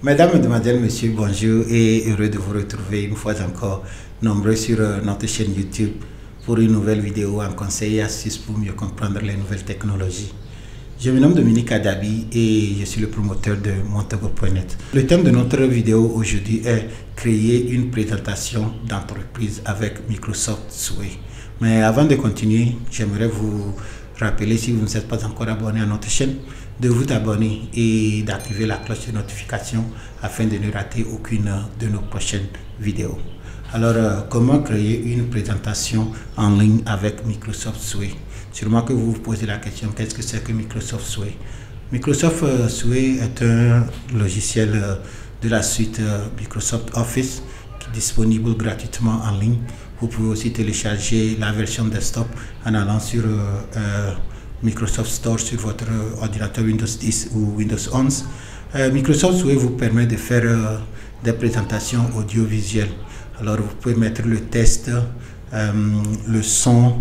Mesdames, Mesdemoiselles, Messieurs, bonjour et heureux de vous retrouver une fois encore nombreux sur notre chaîne YouTube pour une nouvelle vidéo en conseil et astuces pour mieux comprendre les nouvelles technologies. Je me nomme Dominique Adabi et je suis le promoteur de Montogo.net. Le thème de notre vidéo aujourd'hui est créer une présentation d'entreprise avec Microsoft Sway. Mais avant de continuer, j'aimerais vous rappeler, si vous ne êtes pas encore abonné à notre chaîne, de vous abonner et d'activer la cloche de notification afin de ne rater aucune de nos prochaines vidéos. Alors, comment créer une présentation en ligne avec Microsoft Sway? Sûrement que vous vous posez la question, qu'est-ce que c'est que Microsoft Sway? Microsoft Sway est un logiciel de la suite Microsoft Office qui est disponible gratuitement en ligne. Vous pouvez aussi télécharger la version desktop en allant sur Microsoft Store sur votre ordinateur Windows 10 ou Windows 11. Microsoft Sway vous permet de faire des présentations audiovisuelles. Alors vous pouvez mettre le texte, le son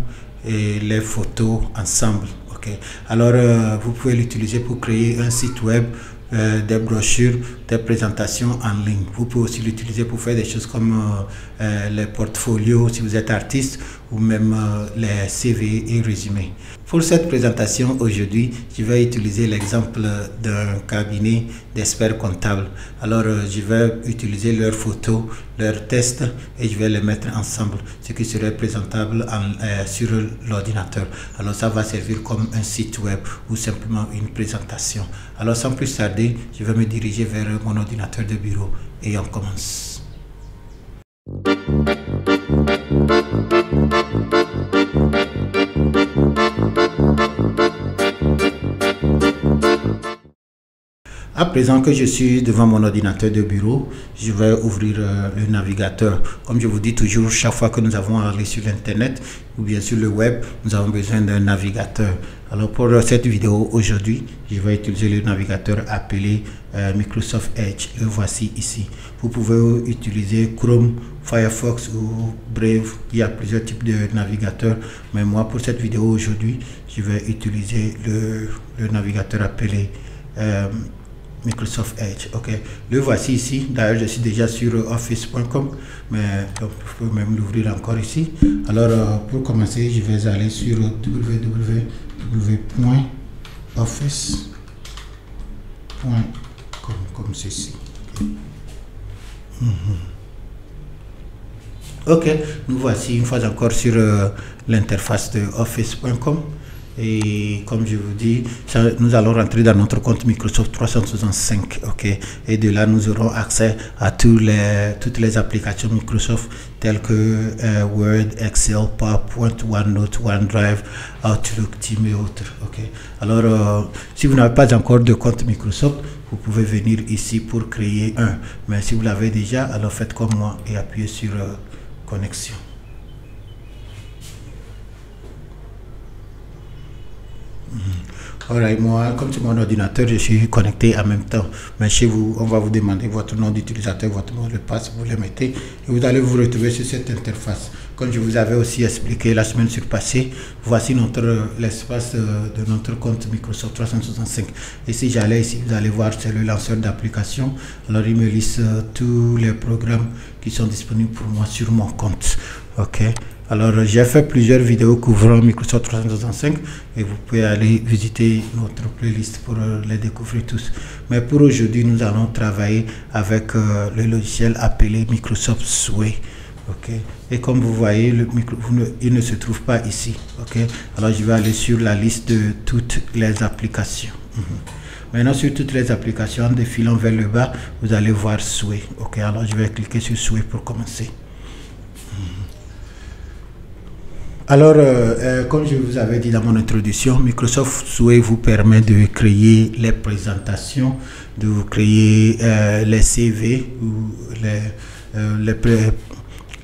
et les photos ensemble. Okay. Alors vous pouvez l'utiliser pour créer un site web, des brochures, des présentations en ligne. Vous pouvez aussi l'utiliser pour faire des choses comme les portfolios si vous êtes artiste ou même les CV et résumés. Pour cette présentation aujourd'hui, je vais utiliser l'exemple d'un cabinet d'experts comptables. Alors je vais utiliser leurs photos, leurs tests et je vais les mettre ensemble, ce qui serait présentable sur l'ordinateur. Alors ça va servir comme un site web ou simplement une présentation. Alors sans plus tarder, je vais me diriger vers mon ordinateur de bureau et on commence. À présent que je suis devant mon ordinateur de bureau, je vais ouvrir le navigateur. Comme je vous dis toujours, chaque fois que nous avons à aller sur l'internet ou bien sur le web, nous avons besoin d'un navigateur. Alors pour cette vidéo aujourd'hui, je vais utiliser le navigateur appelé Microsoft Edge. Le voici ici. Vous pouvez utiliser Chrome, Firefox ou Brave. Il y a plusieurs types de navigateurs. Mais moi, pour cette vidéo aujourd'hui, je vais utiliser le navigateur appelé Microsoft Edge. Ok, le voici ici. D'ailleurs, je suis déjà sur office.com, mais donc, je peux même l'ouvrir encore ici. Alors, pour commencer, je vais aller sur www.office.com comme ceci. Ok, nous voici une fois encore sur l'interface de office.com. Et comme je vous dis, nous allons rentrer dans notre compte Microsoft 365, ok, et de là nous aurons accès à toutes les applications Microsoft telles que Word, Excel, PowerPoint, OneNote, OneDrive, Outlook, Teams et autres, ok. Alors si vous n'avez pas encore de compte Microsoft, vous pouvez venir ici pour créer un, mais si vous l'avez déjà, alors faites comme moi et appuyez sur connexion. Alright, moi, comme c'est mon ordinateur, je suis connecté en même temps. Mais chez vous, on va vous demander votre nom d'utilisateur, votre mot de passe, vous le mettez et vous allez vous retrouver sur cette interface. Comme je vous avais aussi expliqué la semaine surpassée, voici l'espace de notre compte Microsoft 365. Et si j'allais ici, vous allez voir, c'est le lanceur d'applications. Alors, il me liste tous les programmes qui sont disponibles pour moi sur mon compte. Ok. Alors, j'ai fait plusieurs vidéos couvrant Microsoft 365 et vous pouvez aller visiter notre playlist pour les découvrir tous. Mais pour aujourd'hui, nous allons travailler avec le logiciel appelé Microsoft Sway. Okay. Et comme vous voyez, il ne se trouve pas ici. Okay. Alors, je vais aller sur la liste de toutes les applications. Maintenant, sur toutes les applications, en défilant vers le bas, vous allez voir Sway. Okay. Alors, je vais cliquer sur Sway pour commencer. Alors, comme je vous avais dit dans mon introduction, Microsoft Sway vous permet de créer les présentations, de créer les CV ou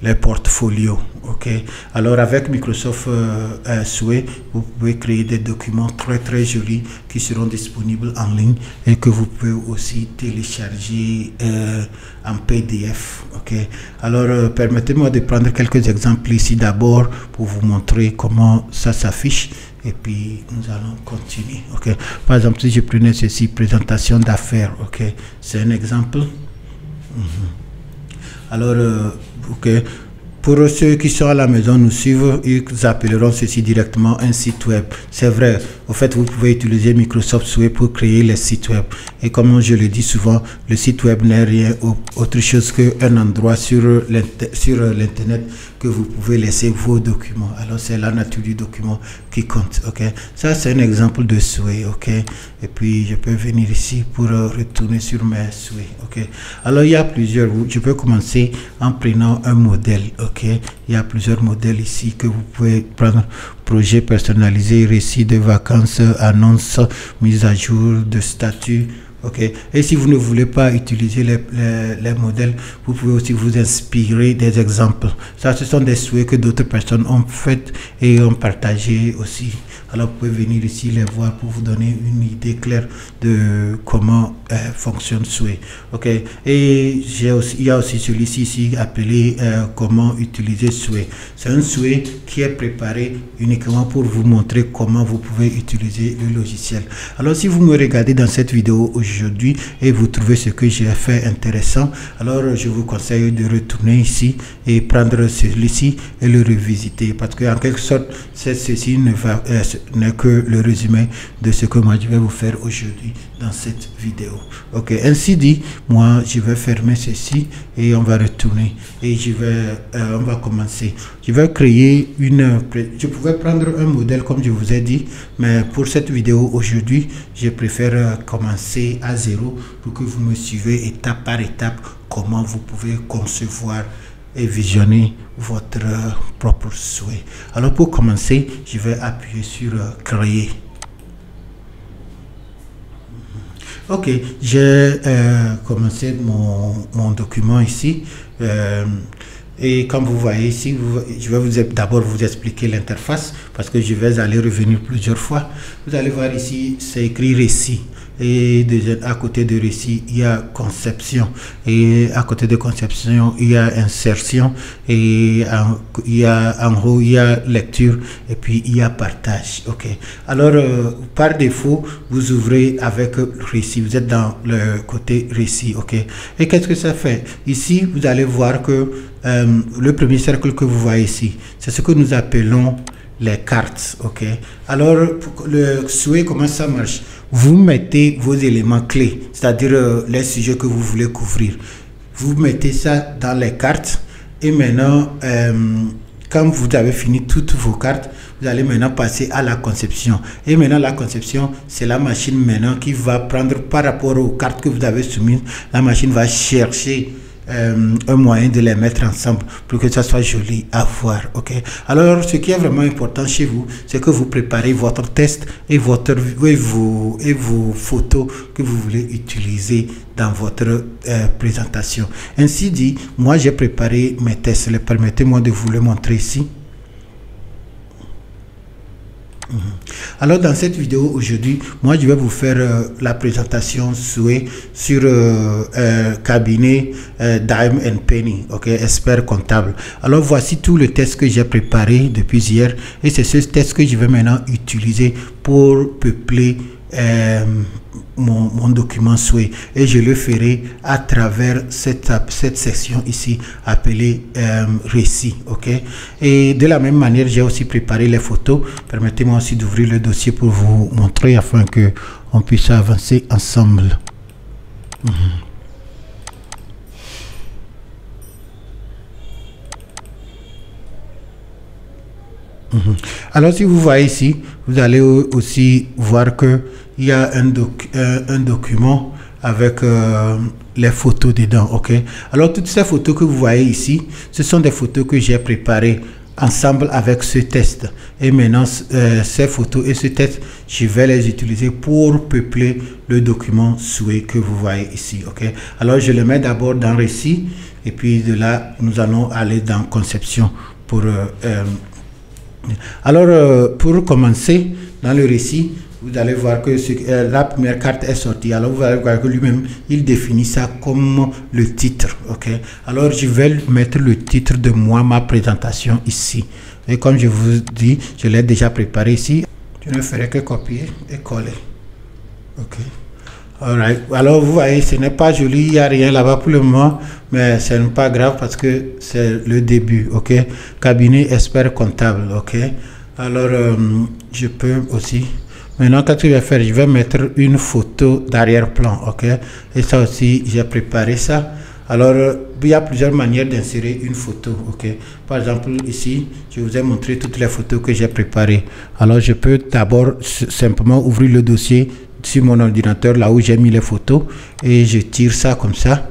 les portfolios. Ok. Alors avec Microsoft Sway, vous pouvez créer des documents très jolis qui seront disponibles en ligne et que vous pouvez aussi télécharger en PDF. Ok. Alors permettez-moi de prendre quelques exemples ici d'abord pour vous montrer comment ça s'affiche et puis nous allons continuer. Ok, par exemple, si je prenais ceci, présentation d'affaires, ok, c'est un exemple. Alors, ok, pour ceux qui sont à la maison nous suivent, ils appelleront ceci directement un site web. C'est vrai, au fait, vous pouvez utiliser Microsoft Suite pour créer les sites web. Et comme je le dis souvent, le site web n'est rien autre chose qu'un endroit sur l'internet que vous pouvez laisser vos documents. Alors c'est la nature du document qui compte. Ok, ça c'est un exemple de souhait. Ok, et puis je peux venir ici pour retourner sur mes souhaits. Ok, alors il y a plusieurs. Je peux commencer en prenant un modèle. Ok, il y a plusieurs modèles ici que vous pouvez prendre. Projet personnalisé, récit de vacances, annonce, mise à jour de statut. Ok, et si vous ne voulez pas utiliser les modèles, vous pouvez aussi vous inspirer des exemples. Ça, ce sont des souhaits que d'autres personnes ont fait et ont partagé aussi. Alors vous pouvez venir ici les voir pour vous donner une idée claire de comment fonctionne Souhait. Ok, et il y a aussi celui-ci ici appelé comment utiliser Souhait. C'est un souhait qui est préparé uniquement pour vous montrer comment vous pouvez utiliser le logiciel. Alors si vous me regardez dans cette vidéo aujourd'hui et vous trouvez ce que j'ai fait intéressant, alors je vous conseille de retourner ici et prendre celui-ci et le revisiter, parce que en quelque sorte ceci n'est que le résumé de ce que moi je vais vous faire aujourd'hui dans cette vidéo. Ok, ainsi dit, moi je vais fermer ceci et on va retourner et on va commencer. Je vais créer je pouvais prendre un modèle comme je vous ai dit, mais pour cette vidéo aujourd'hui je préfère commencer à zéro pour que vous me suivez étape par étape comment vous pouvez concevoir et visionner votre propre souhait. Alors pour commencer, je vais appuyer sur créer. Ok, j'ai commencé mon document ici. Et comme vous voyez ici, je vais d'abord vous expliquer l'interface parce que je vais aller revenir plusieurs fois. Vous allez voir ici, c'est écrit récit. Et à côté de récit, il y a conception. Et à côté de conception, il y a insertion. Et en haut, il y a lecture. Et puis, il y a partage. Ok. Alors, par défaut, vous ouvrez avec récit. Vous êtes dans le côté récit. Ok. Et qu'est-ce que ça fait? Ici, vous allez voir que le premier cercle que vous voyez ici, c'est ce que nous appelons les cartes. Ok. Alors, le souhait, comment ça marche? Vous mettez vos éléments clés, c'est-à-dire les sujets que vous voulez couvrir. Vous mettez ça dans les cartes et maintenant, quand vous avez fini toutes vos cartes, vous allez maintenant passer à la conception. Et maintenant, la conception, c'est la machine maintenant qui va prendre par rapport aux cartes que vous avez soumises, la machine va chercher un moyen de les mettre ensemble pour que ça soit joli à voir. Ok, alors ce qui est vraiment important chez vous, c'est que vous préparez votre test et vos photos que vous voulez utiliser dans votre présentation. Ainsi dit, moi j'ai préparé mes tests. Permettez-moi de vous le montrer ici. Alors dans cette vidéo aujourd'hui, moi je vais vous faire la présentation souhait sur cabinet Dime & Penny, ok, expert comptable. Alors voici tout le test que j'ai préparé depuis hier et c'est ce test que je vais maintenant utiliser pour peupler mon document souhait, et je le ferai à travers cette section ici appelée récit. Ok, et de la même manière j'ai aussi préparé les photos. Permettez-moi aussi d'ouvrir le dossier pour vous montrer afin que on puisse avancer ensemble. Alors si vous voyez ici, vous allez aussi voir que il y a un document avec les photos dedans. Ok, alors toutes ces photos que vous voyez ici, ce sont des photos que j'ai préparées ensemble avec ce test, et maintenant ces photos et ce test, je vais les utiliser pour peupler le document souhait que vous voyez ici. Ok, alors je le mets d'abord dans récit et puis de là nous allons aller dans conception pour alors pour commencer dans le récit, vous allez voir que la première carte est sortie. Alors vous allez voir que lui-même il définit ça comme le titre. Ok, alors je vais mettre le titre de ma présentation ici, et comme je vous dis, je l'ai déjà préparé ici. Je ne ferai que copier et coller. Ok. Alright. Alors vous voyez, ce n'est pas joli, il n'y a rien là-bas pour le moment, mais ce n'est pas grave parce que c'est le début. Ok. Cabinet expert comptable. Ok. Alors je peux aussi. Maintenant, qu'est-ce que je vais faire? Je vais mettre une photo d'arrière-plan. Ok. Et ça aussi, j'ai préparé ça. Alors, il y a plusieurs manières d'insérer une photo. Ok. Par exemple, ici, je vous ai montré toutes les photos que j'ai préparées. Alors, je peux d'abord simplement ouvrir le dossier sur mon ordinateur, là où j'ai mis les photos, et je tire ça comme ça,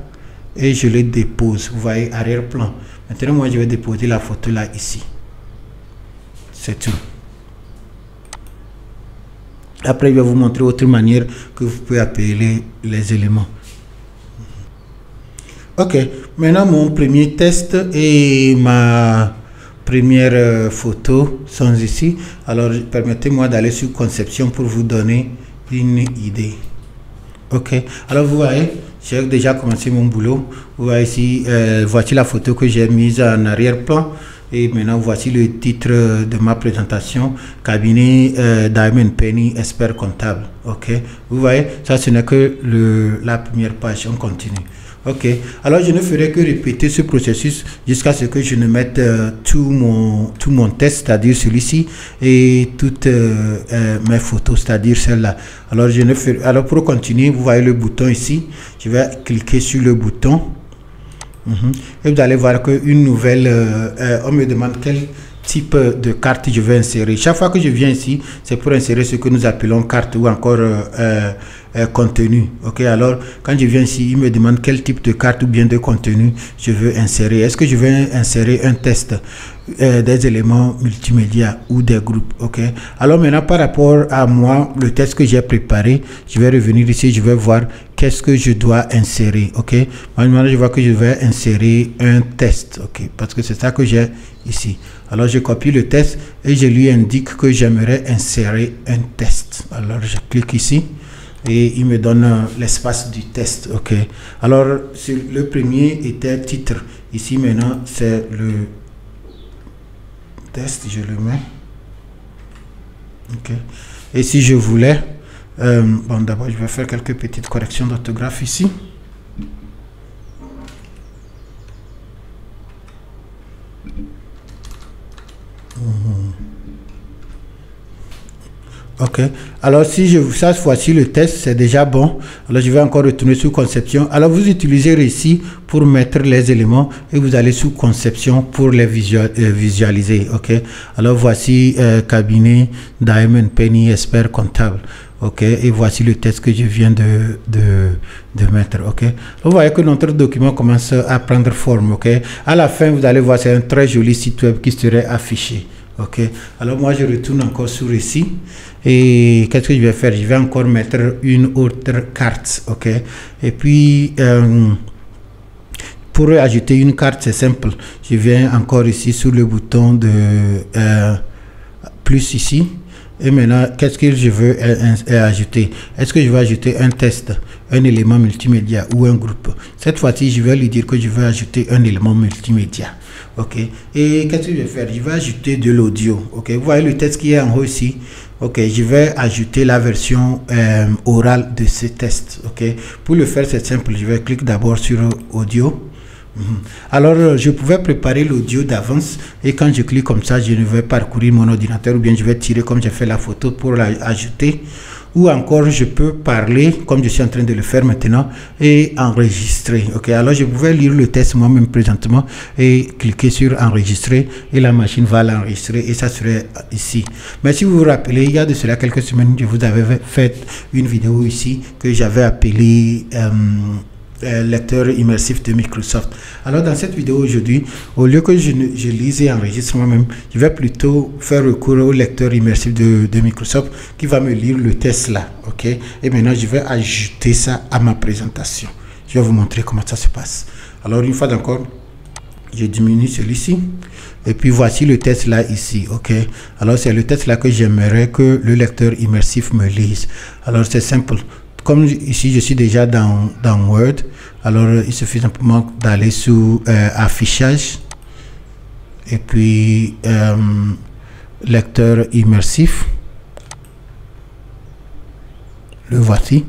et je les dépose. Vous voyez, arrière-plan. Maintenant, moi, je vais déposer la photo là, ici. C'est tout. Après, je vais vous montrer autre manière que vous pouvez appeler les éléments. Ok, maintenant mon premier test et ma première photo sont ici. Alors permettez-moi d'aller sur conception pour vous donner une idée. Ok, alors vous voyez, j'ai déjà commencé mon boulot. Vous voyez ici, voici la photo que j'ai mise en arrière-plan. Et maintenant, voici le titre de ma présentation, cabinet Diamond Penny, expert comptable. Ok, vous voyez, ça ce n'est que la première page, on continue. Ok, alors je ne ferai que répéter ce processus jusqu'à ce que je ne mette tout mon test, c'est-à-dire celui-ci, et toutes mes photos, c'est-à-dire celle-là. Alors, alors pour continuer, vous voyez le bouton ici, je vais cliquer sur le bouton. Et vous allez voir qu'une nouvelle, on me demande quel type de carte je vais insérer. Chaque fois que je viens ici, c'est pour insérer ce que nous appelons carte ou encore contenu. Ok, alors quand je viens ici, il me demande quel type de carte ou bien de contenu je veux insérer. Est-ce que je vais insérer un test, des éléments multimédia ou des groupes? Ok, alors maintenant par rapport à moi, le test que j'ai préparé, je vais revenir ici, je vais voir qu'est-ce que je dois insérer. Ok, maintenant je vois que je vais insérer un test. Ok, parce que c'est ça que j'ai ici. Alors je copie le test et je lui indique que j'aimerais insérer un test. Alors je clique ici et il me donne l'espace du test. Ok, alors le premier était titre. Ici maintenant c'est le test, je le mets. Ok, et si je voulais bon, d'abord je vais faire quelques petites corrections d'orthographe ici. Ok, alors si cette fois-ci le test c'est déjà bon, alors je vais encore retourner sur conception. Alors vous utilisez ici pour mettre les éléments et vous allez sous conception pour les visualiser. Ok, alors voici cabinet Diamond Penny, expert comptable. Ok, et voici le test que je viens de mettre. Ok, vous voyez que notre document commence à prendre forme. Ok, à la fin vous allez voir, c'est un très joli site web qui serait affiché. Ok, alors moi je retourne encore sur ici et qu'est-ce que je vais faire? Je vais encore mettre une autre carte. Ok, et puis pour ajouter une carte, c'est simple, je viens encore ici sur le bouton de plus ici. Et maintenant, qu'est-ce que je veux ajouter? Est-ce que je vais ajouter un test, un élément multimédia ou un groupe? Cette fois-ci, je vais lui dire que je veux ajouter un élément multimédia. Ok. Et qu'est-ce que je vais faire? Je vais ajouter de l'audio. Ok. Vous voyez le test qui est en haut ici. Ok. Je vais ajouter la version orale de ce test. Ok. Pour le faire, c'est simple. Je vais cliquer d'abord sur audio. Alors, je pouvais préparer l'audio d'avance et quand je clique comme ça, je ne vais parcourir mon ordinateur ou bien je vais tirer comme j'ai fait la photo pour l'ajouter. Ou encore, je peux parler comme je suis en train de le faire maintenant et enregistrer. Ok, alors je pouvais lire le test moi-même présentement et cliquer sur enregistrer et la machine va l'enregistrer et ça serait ici. Mais si vous vous rappelez, il y a de cela quelques semaines, je vous avais fait une vidéo ici que j'avais appelée lecteur immersif de Microsoft. Alors dans cette vidéo aujourd'hui, au lieu que je lise et enregistre moi-même, je vais plutôt faire recours au lecteur immersif de Microsoft qui va me lire le test là. Ok, et maintenant je vais ajouter ça à ma présentation. Je vais vous montrer comment ça se passe. Alors une fois encore, je diminue celui-ci et puis voici le test là ici. Ok, alors c'est le test là que j'aimerais que le lecteur immersif me lise. Alors c'est simple. Comme ici je suis déjà dans Word, alors il suffit simplement d'aller sous affichage et puis lecteur immersif. le voici.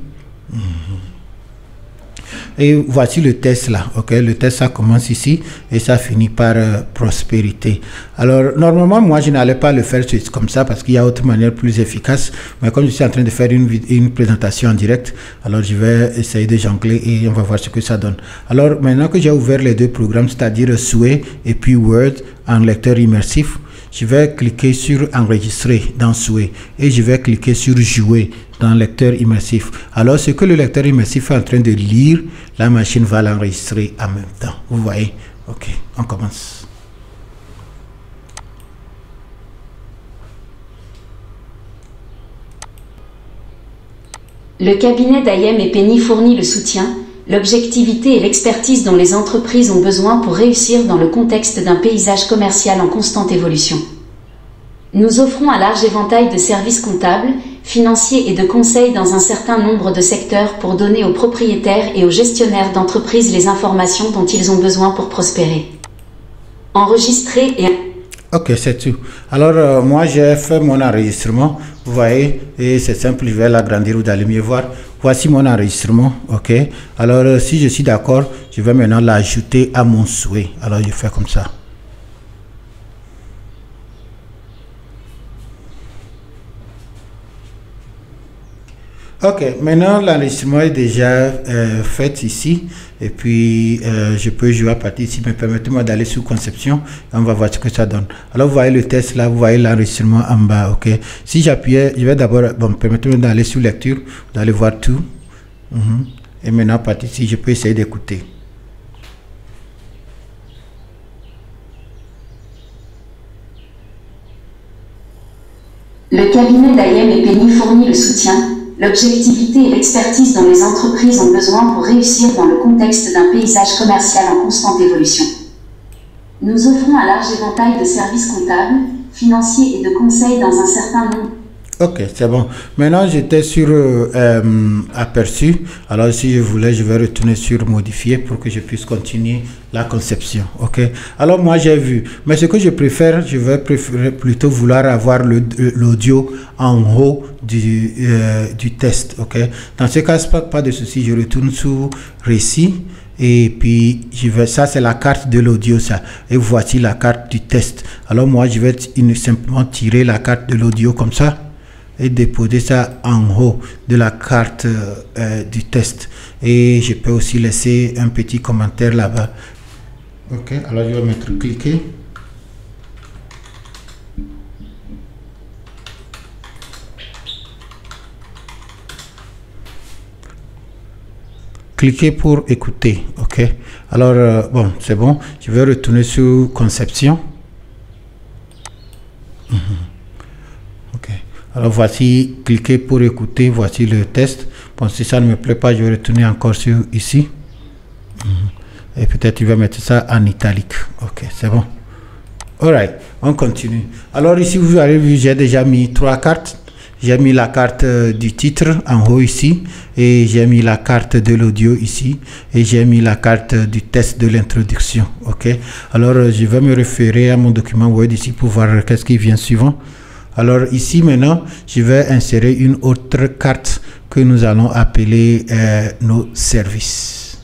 Et voici le test là, ok. Le test, ça commence ici et ça finit par prospérité. Alors normalement moi je n'allais pas le faire comme ça parce qu'il y a autre manière plus efficace, mais comme je suis en train de faire une présentation en direct, alors je vais essayer de jongler et on va voir ce que ça donne. Alors maintenant que j'ai ouvert les deux programmes, c'est-à-dire Sway et puis Word en lecteur immersif, je vais cliquer sur enregistrer dans Sway et je vais cliquer sur jouer dans lecteur immersif. Alors ce que le lecteur immersif est en train de lire, la machine va l'enregistrer en même temps. Vous voyez? Ok, on commence. Le cabinet d'IM et Penny fournit le soutien, l'objectivité et l'expertise dont les entreprises ont besoin pour réussir dans le contexte d'un paysage commercial en constante évolution. Nous offrons un large éventail de services comptables, financiers et de conseils dans un certain nombre de secteurs pour donner aux propriétaires et aux gestionnaires d'entreprises les informations dont ils ont besoin pour prospérer. Enregistrer et... Ok, c'est tout. Alors, moi, j'ai fait mon enregistrement, vous voyez, et c'est simple, je vais l'agrandir, vous allez mieux voir. Voici mon enregistrement, ok. Alors, si je suis d'accord, je vais maintenant l'ajouter à mon souhait. Alors, je fais comme ça. Ok, maintenant l'enregistrement est déjà fait ici et puis je peux jouer à partir ici, mais permettez-moi d'aller sur conception et on va voir ce que ça donne. Alors vous voyez le test là, vous voyez l'enregistrement en bas, ok. Si j'appuyais, je vais d'abord, bon, permettez-moi d'aller sur lecture, d'aller voir tout. Et maintenant à partir ici, je peux essayer d'écouter. Le cabinet d'IM et Penny fournit le soutien, l'objectivité et l'expertise dont les entreprises ont besoin pour réussir dans le contexte d'un paysage commercial en constante évolution. Nous offrons un large éventail de services comptables, financiers et de conseils dans un certain nombre. Ok, c'est bon. Maintenant, j'étais sur aperçu. Alors, si je voulais, je vais retourner sur modifier pour que je puisse continuer la conception. Ok. Alors, moi, j'ai vu. Mais ce que je préfère, je vais préférer plutôt vouloir avoir l'audio en haut du test. Ok. Dans ce cas, pas de souci. Je retourne sur récit. Et puis, ça c'est la carte de l'audio, ça. Et voici la carte du test. Alors, moi, je vais simplement tirer la carte de l'audio comme ça et déposer ça en haut de la carte du test. Et je peux aussi laisser un petit commentaire là-bas. Ok, alors je vais mettre cliquer. Cliquez pour écouter. Ok, alors bon, c'est bon. Je vais retourner sur conception. Ok, alors voici, cliquez pour écouter. Voici le test. Bon, si ça ne me plaît pas, je vais retourner encore sur ici. Et peut-être je vais mettre ça en italique. Ok, c'est bon. Alright, on continue. Alors ici, vous avez vu, j'ai déjà mis 3 cartes. J'ai mis la carte du titre en haut ici, et j'ai mis la carte de l'audio ici, et j'ai mis la carte du test de l'introduction. Ok, alors je vais me référer à mon document Word ici pour voir qu'est-ce qui vient suivant. Alors ici maintenant, je vais insérer une autre carte que nous allons appeler nos services.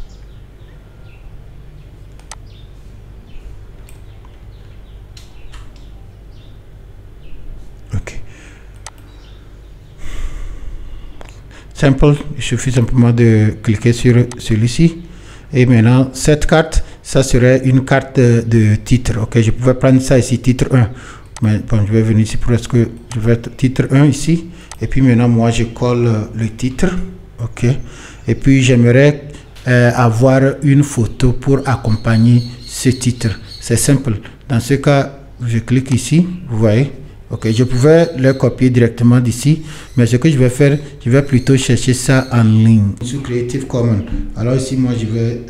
Ok. Simple, il suffit simplement de cliquer sur celui-ci. Et maintenant, cette carte, ça serait une carte de titre. Ok, je pouvais prendre ça ici, titre 1. Mais bon, je vais venir ici pour est-ce que je vais être titre 1 ici. Et puis maintenant, moi, je colle le titre. Ok. Et puis, j'aimerais avoir une photo pour accompagner ce titre. C'est simple. Dans ce cas, je clique ici. Vous voyez. Ok, je pouvais le copier directement d'ici, mais ce que je vais faire, je vais plutôt chercher ça en ligne sur Creative Commons. Alors ici, moi, je vais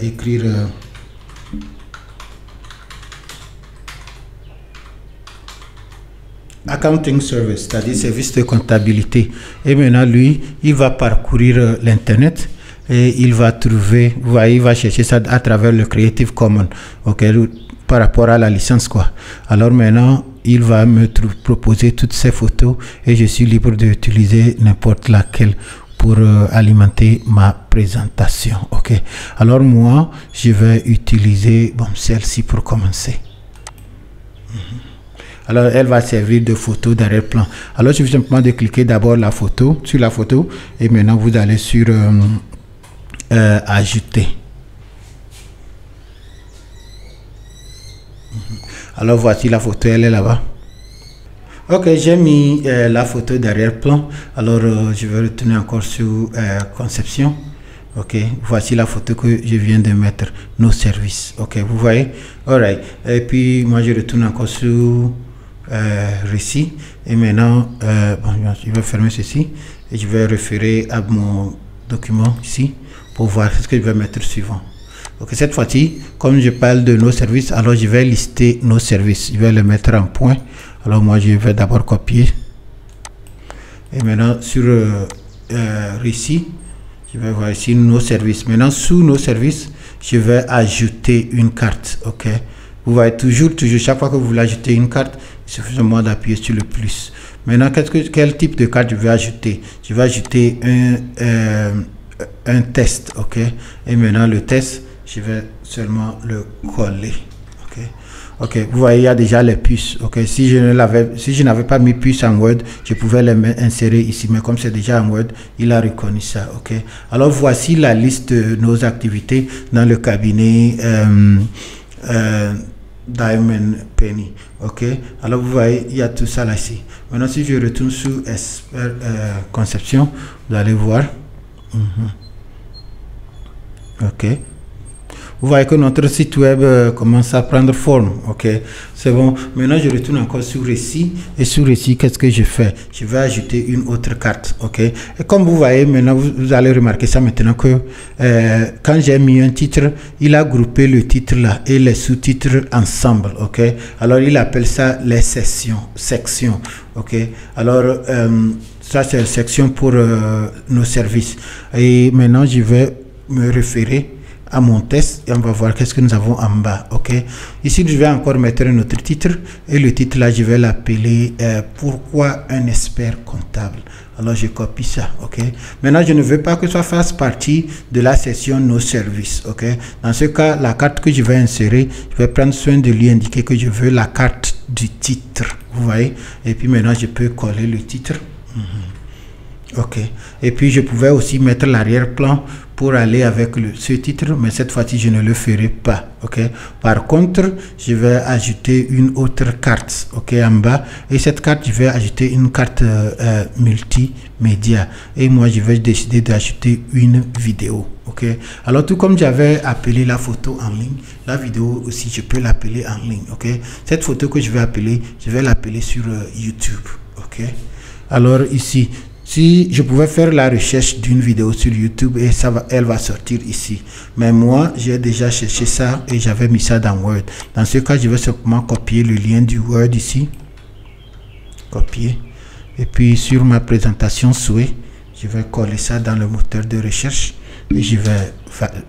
écrire Accounting Service, c'est-à-dire service de comptabilité. Et maintenant, lui, il va parcourir l'Internet et il va trouver, vous voyez, il va chercher ça à travers le Creative Commons, ok, par rapport à la licence, quoi. Alors maintenant, il va me proposer toutes ces photos et je suis libre d'utiliser n'importe laquelle pour alimenter ma présentation. Ok, alors moi je vais utiliser celle-ci pour commencer. Alors elle va servir de photo d'arrière-plan. Alors je vais simplement de cliquer d'abord sur la photo et maintenant vous allez sur ajouter. Alors voici la photo, elle est là-bas. Ok, j'ai mis la photo d'arrière-plan. Alors je vais retourner encore sur conception. Ok, voici la photo que je viens de mettre, nos services. Ok, vous voyez. Alright. Et puis moi je retourne encore sur récit. Et maintenant je vais fermer ceci et je vais référer à mon document ici pour voir ce que je vais mettre suivant. Ok, cette fois-ci, comme je parle de nos services, alors je vais lister nos services. Je vais les mettre en point. Alors moi je vais d'abord copier. Et maintenant sur récit, je vais voir ici nos services. Maintenant sous nos services, je vais ajouter une carte. Ok, vous voyez toujours chaque fois que vous voulez ajouter une carte, il suffit seulement d'appuyer sur le plus. Maintenant quel type de carte je vais ajouter? Je vais ajouter un test. Ok, et maintenant le test, je vais seulement le coller. Ok, ok, vous voyez, il y a déjà les puces. Ok, si je n'avais pas mis puces en Word, je pouvais les insérer ici, mais comme c'est déjà en Word, il a reconnu ça. Ok, alors voici la liste de nos activités dans le cabinet Diamond Penny. Ok, alors vous voyez, il y a tout ça là ici. Maintenant si je retourne sur conception, vous allez voir. Ok, vous voyez que notre site web commence à prendre forme. Ok, c'est bon. Maintenant je retourne encore sur récit, et sur récit, qu'est-ce que je fais? Je vais ajouter une autre carte. Ok, et comme vous voyez maintenant, vous allez remarquer ça maintenant que quand j'ai mis un titre, il a groupé le titre là et les sous-titres ensemble. Ok, alors il appelle ça les sections. Ok, alors ça c'est une section pour nos services. Et maintenant je vais me référer à mon test et on va voir qu'est-ce que nous avons en bas. Ok, ici je vais encore mettre un autre titre et le titre là je vais l'appeler pourquoi un expert comptable. Alors je copie ça. Ok, maintenant je ne veux pas que ça fasse partie de la section nos services. Ok, dans ce cas la carte que je vais insérer, je vais prendre soin de lui indiquer que je veux la carte du titre. Vous voyez, et puis maintenant je peux coller le titre. Ok, et puis je pouvais aussi mettre l'arrière-plan pour aller avec ce titre, mais cette fois-ci je ne le ferai pas. Ok, par contre je vais ajouter une autre carte. Ok, en bas, et cette carte je vais ajouter une carte multimédia, et moi je vais décider d'ajouter une vidéo. Ok, alors tout comme j'avais appelé la photo en ligne, la vidéo aussi je peux l'appeler en ligne. Ok, cette photo que je vais l'appeler sur YouTube. Ok, alors ici, si je pouvais faire la recherche d'une vidéo sur YouTube et elle va sortir ici. Mais moi, j'ai déjà cherché ça et j'avais mis ça dans Word. Dans ce cas, je vais simplement copier le lien du Word ici. Copier. Et puis sur ma présentation souhait, je vais coller ça dans le moteur de recherche et je vais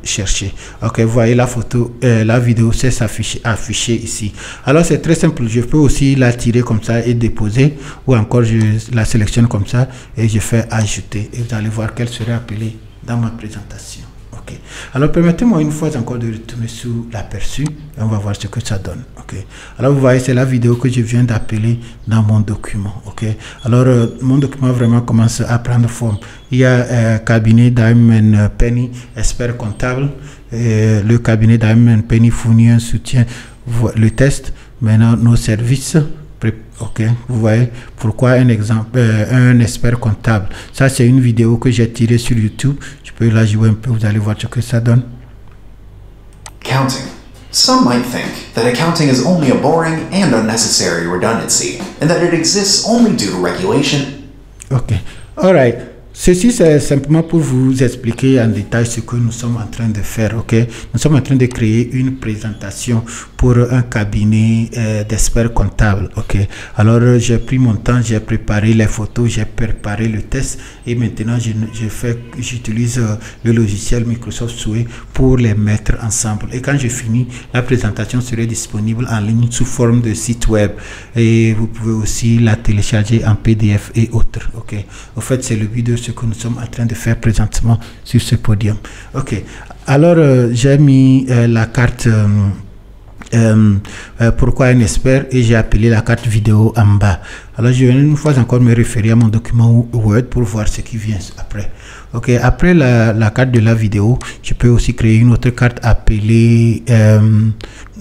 chercher. Ok, vous voyez la photo, la vidéo c'est affiché ici. Alors c'est très simple, je peux aussi la tirer comme ça et déposer, ou encore je la sélectionne comme ça et je fais ajouter, et vous allez voir qu'elle serait appelée dans ma présentation. Ok, alors permettez-moi une fois encore de retourner sur l'aperçu et on va voir ce que ça donne. Ok, alors vous voyez, c'est la vidéo que je viens d'appeler dans mon document. Ok, alors mon document vraiment commence à prendre forme. Il y a cabinet Diamond Penny, expert comptable. Le cabinet Diamond Penny fournit un soutien, le test. Maintenant nos services. Ok, vous voyez pourquoi un exemple, un expert comptable. Ça c'est une vidéo que j'ai tirée sur YouTube. Je peux la jouer un peu, vous allez voir ce que ça donne. Accounting. Some might think that accounting is only a boring and unnecessary redundancy, and that it exists only due to regulation. Ok, alright. Ceci c'est simplement pour vous expliquer en détail ce que nous sommes en train de faire. Ok, nous sommes en train de créer une présentation pour un cabinet d'experts comptables. Ok, alors j'ai pris mon temps, j'ai préparé les photos, j'ai préparé le test et maintenant j'utilise le logiciel Microsoft Souhait pour les mettre ensemble. Et quand j'ai fini, la présentation serait disponible en ligne sous forme de site web et vous pouvez aussi la télécharger en PDF et autres. Ok. En fait, c'est le but de ce que nous sommes en train de faire présentement sur ce podium. Ok. Alors, j'ai mis la carte pourquoi un expert et j'ai appelé la carte vidéo en bas. Alors, je vais une fois encore me référer à mon document Word pour voir ce qui vient après. Ok, après la carte de la vidéo, je peux aussi créer une autre carte appelée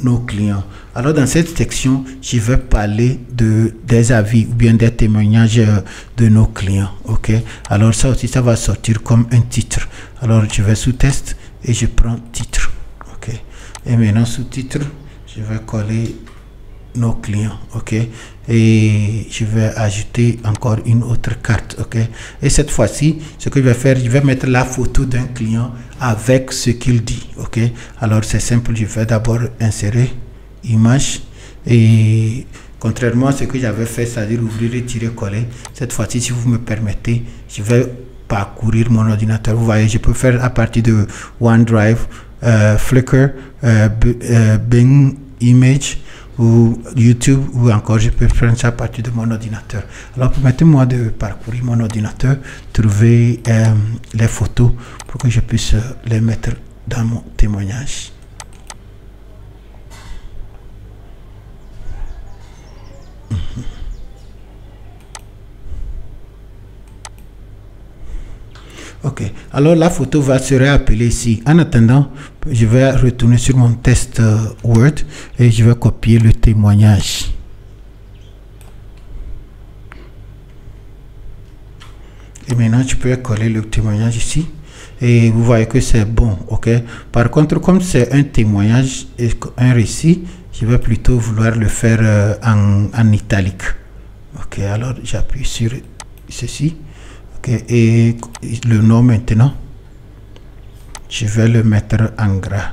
nos clients. Alors dans cette section, je vais parler des avis ou bien des témoignages de nos clients. Ok, alors ça aussi, ça va sortir comme un titre. Alors je vais sous test et je prends titre. Ok, et maintenant sous titre, je vais coller nos clients. Ok, et je vais ajouter encore une autre carte. Ok, et cette fois-ci, ce que je vais faire, je vais mettre la photo d'un client avec ce qu'il dit. Ok, alors c'est simple, je vais d'abord insérer image et contrairement à ce que j'avais fait, c'est-à-dire ouvrir, retirer, coller, cette fois-ci, si vous me permettez, je vais parcourir mon ordinateur. Vous voyez, je peux faire à partir de OneDrive, Flickr, Bing Image ou YouTube, ou encore je peux faire ça à partir de mon ordinateur. Alors permettez-moi de parcourir mon ordinateur, trouver les photos pour que je puisse les mettre dans mon témoignage. Ok, alors la photo va se réappeler ici. En attendant, je vais retourner sur mon test Word et je vais copier le témoignage. Et maintenant, je peux coller le témoignage ici. Et vous voyez que c'est bon, ok. Par contre, comme c'est un témoignage et un récit, je vais plutôt vouloir le faire en italique. Ok, alors j'appuie sur ceci. Okay, et le nom maintenant, je vais le mettre en gras.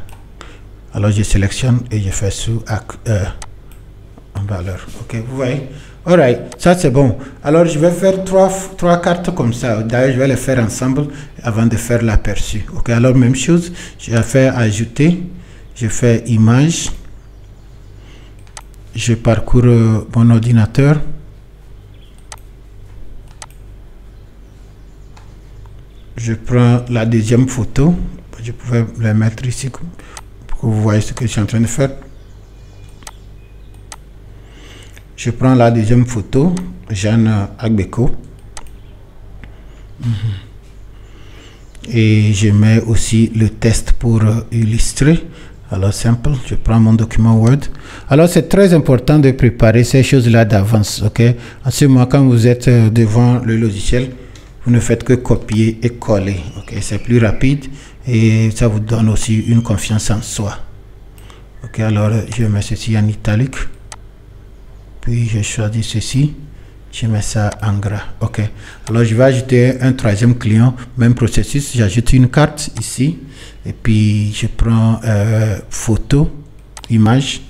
Alors je sélectionne et je fais sous en valeur. Ok, vous voyez. Alright, ça c'est bon. Alors je vais faire trois cartes comme ça. D'ailleurs, je vais les faire ensemble avant de faire l'aperçu. Ok, alors même chose. Je vais faire ajouter. Je fais image. Je parcours mon ordinateur. Je prends la deuxième photo. Je pouvais la mettre ici pour que vous voyez ce que je suis en train de faire. Je prends la deuxième photo, Jeanne Agbeko. Et je mets aussi le test pour illustrer. Alors simple, je prends mon document Word. Alors c'est très important de préparer ces choses-là d'avance. Ok. En ce moment, quand vous êtes devant le logiciel, vous ne faites que copier et coller. Ok, c'est plus rapide et ça vous donne aussi une confiance en soi. Ok, alors je mets ceci en italique. Puis je choisis ceci. Je mets ça en gras. Ok, alors je vais ajouter un troisième client. Même processus. J'ajoute une carte ici. Et puis je prends photo, image.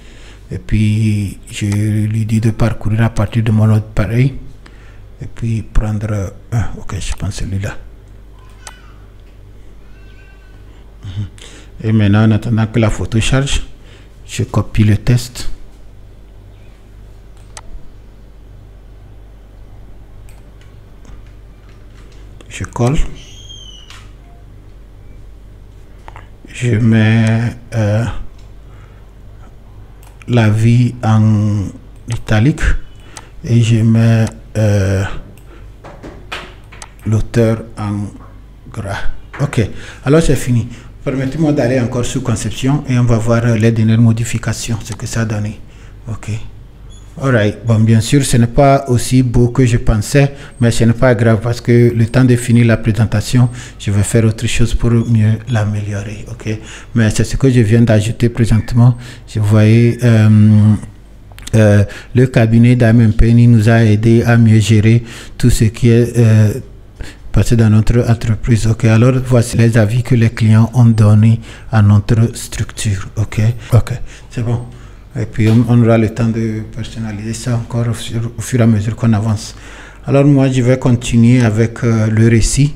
Et puis je lui dis de parcourir à partir de mon autre appareil. Et puis prendre ok, je prends celui-là. Et maintenant, en attendant que la photo charge, je copie le test. Je colle. Je mets la vie en italique et je mets l'auteur en gras. Ok, alors c'est fini. Permettez-moi d'aller encore sous conception et on va voir les dernières modifications, ce que ça a donné. Ok. Alright, bon, bien sûr, ce n'est pas aussi beau que je pensais, mais ce n'est pas grave parce que le temps de finir la présentation, je vais faire autre chose pour mieux l'améliorer. Ok, mais c'est ce que je viens d'ajouter présentement. Je voyais le cabinet d'Amempeni nous a aidé à mieux gérer tout ce qui est passé dans notre entreprise. Ok, alors voici les avis que les clients ont donnés à notre structure. Ok, c'est bon. Et puis on aura le temps de personnaliser ça encore au fur et à mesure qu'on avance. Alors moi je vais continuer avec le récit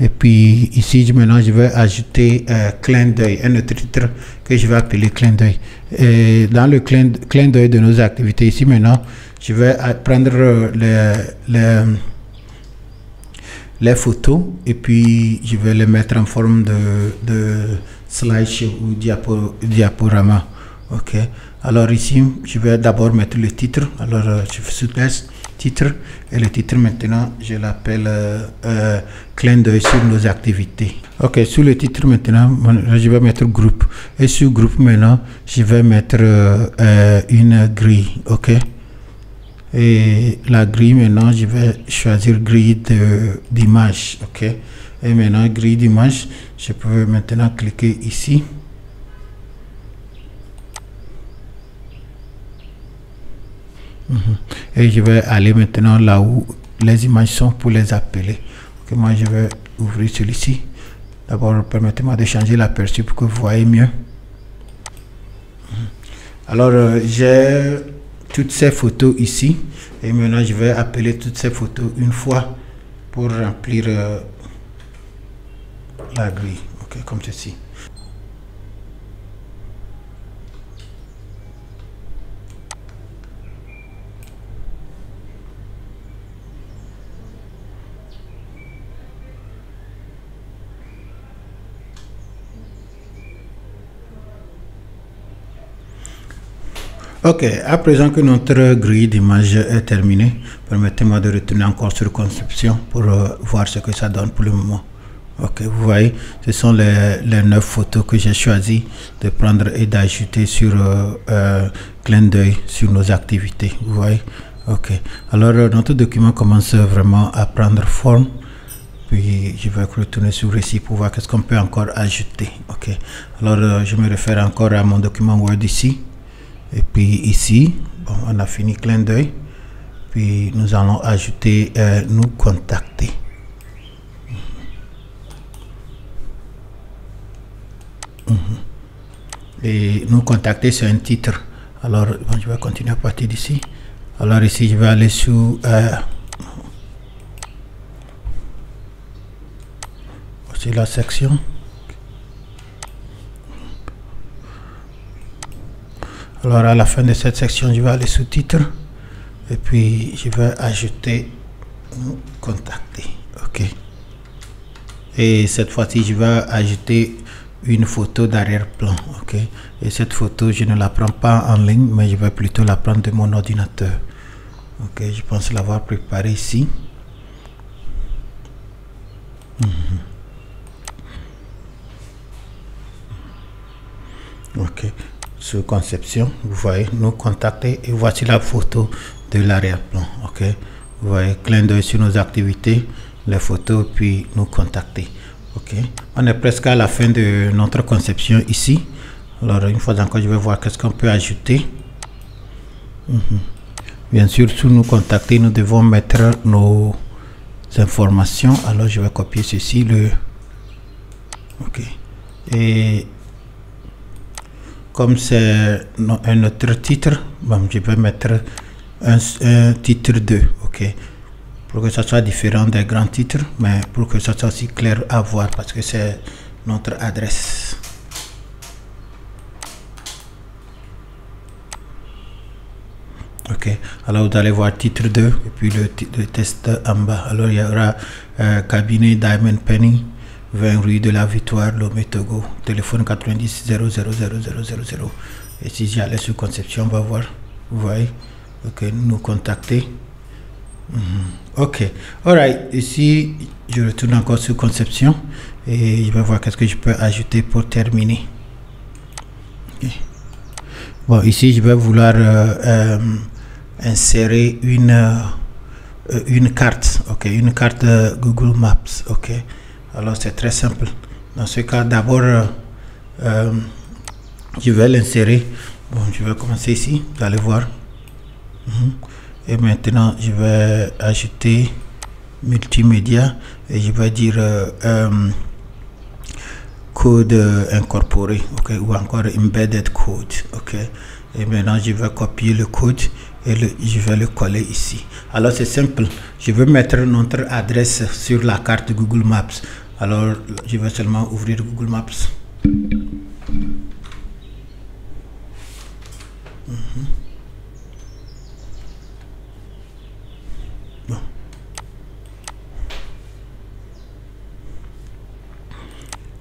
Et puis ici maintenant je vais ajouter clin d'œil, un autre titre que je vais appeler clin d'œil. Et dans le clin d'œil de nos activités ici maintenant, je vais prendre les photos et puis je vais les mettre en forme de slideshow ou diaporama. Ok, alors ici je vais d'abord mettre le titre. Alors je fais sous-test titre, et le titre maintenant je l'appelle clin d'œil sur nos activités. Ok, sous le titre maintenant je vais mettre groupe, et sur groupe maintenant je vais mettre une grille. Ok, et la grille maintenant je vais choisir grille d'image. Ok, et maintenant grille d'image, je peux maintenant cliquer ici. Et je vais aller maintenant là où les images sont pour les appeler. Okay, moi je vais ouvrir celui-ci. D'abord permettez-moi de changer l'aperçu pour que vous voyez mieux. Alors j'ai toutes ces photos ici, et maintenant je vais appeler toutes ces photos une fois pour remplir la grille. Ok, comme ceci. Ok, à présent que notre grille d'image est terminée, permettez-moi de retourner encore sur conception pour voir ce que ça donne pour le moment. Ok, vous voyez, ce sont les 9 photos que j'ai choisi de prendre et d'ajouter sur clin d'œil sur nos activités. Vous voyez, ok. Alors notre document commence vraiment à prendre forme. Puis je vais retourner sur récit pour voir qu'est-ce qu'on peut encore ajouter. Ok, alors je me réfère encore à mon document Word ici. Et puis ici, bon, on a fini clin d'œil. Puis nous allons ajouter nous contacter. Et nous contacter, c'est un titre. Alors bon, je vais continuer à partir d'ici. Alors ici je vais aller sur la section. Alors à la fin de cette section, je vais aller sous titre et puis je vais ajouter nous contacter. Ok. Et cette fois-ci, je vais ajouter une photo d'arrière-plan. Ok. Et cette photo, je ne la prends pas en ligne, mais je vais plutôt la prendre de mon ordinateur. Ok. Je pense l'avoir préparé ici. Ok. Sur conception, vous voyez, nous contacter, et voici la photo de l'arrière-plan. Ok, vous voyez, clin d'œil sur nos activités, les photos, puis nous contacter. Ok, on est presque à la fin de notre conception ici. Alors une fois encore, je vais voir qu'est-ce qu'on peut ajouter. Bien sûr, sous nous contacter, nous devons mettre nos informations. Alors je vais copier ceci, ok, et comme c'est un autre titre, bon, je vais mettre un titre 2, ok, pour que ça soit différent des grands titres, mais pour que ça soit aussi clair à voir, parce que c'est notre adresse. Ok, alors vous allez voir titre 2 et puis le test en bas. Alors il y aura cabinet Diamond Penny, 20 rue de la Victoire, Lomé, Togo, téléphone 90 00 00 000. Et si j'allais sur conception, on va voir, vous voyez, ok, nous contacter. Ok, alright, ici je retourne encore sur conception et je vais voir qu'est-ce que je peux ajouter pour terminer. Okay. Bon, ici je vais vouloir insérer une carte, ok, une carte Google Maps, ok. Alors c'est très simple. Dans ce cas, d'abord, je vais l'insérer. Bon, je vais commencer ici. Vous allez voir. Et maintenant, je vais ajouter multimédia et je vais dire code incorporé, ok, ou encore embedded code, ok. Et maintenant, je vais copier le code et je vais le coller ici. Alors c'est simple. Je veux mettre notre adresse sur la carte Google Maps. Alors, je vais seulement ouvrir Google Maps. Bon.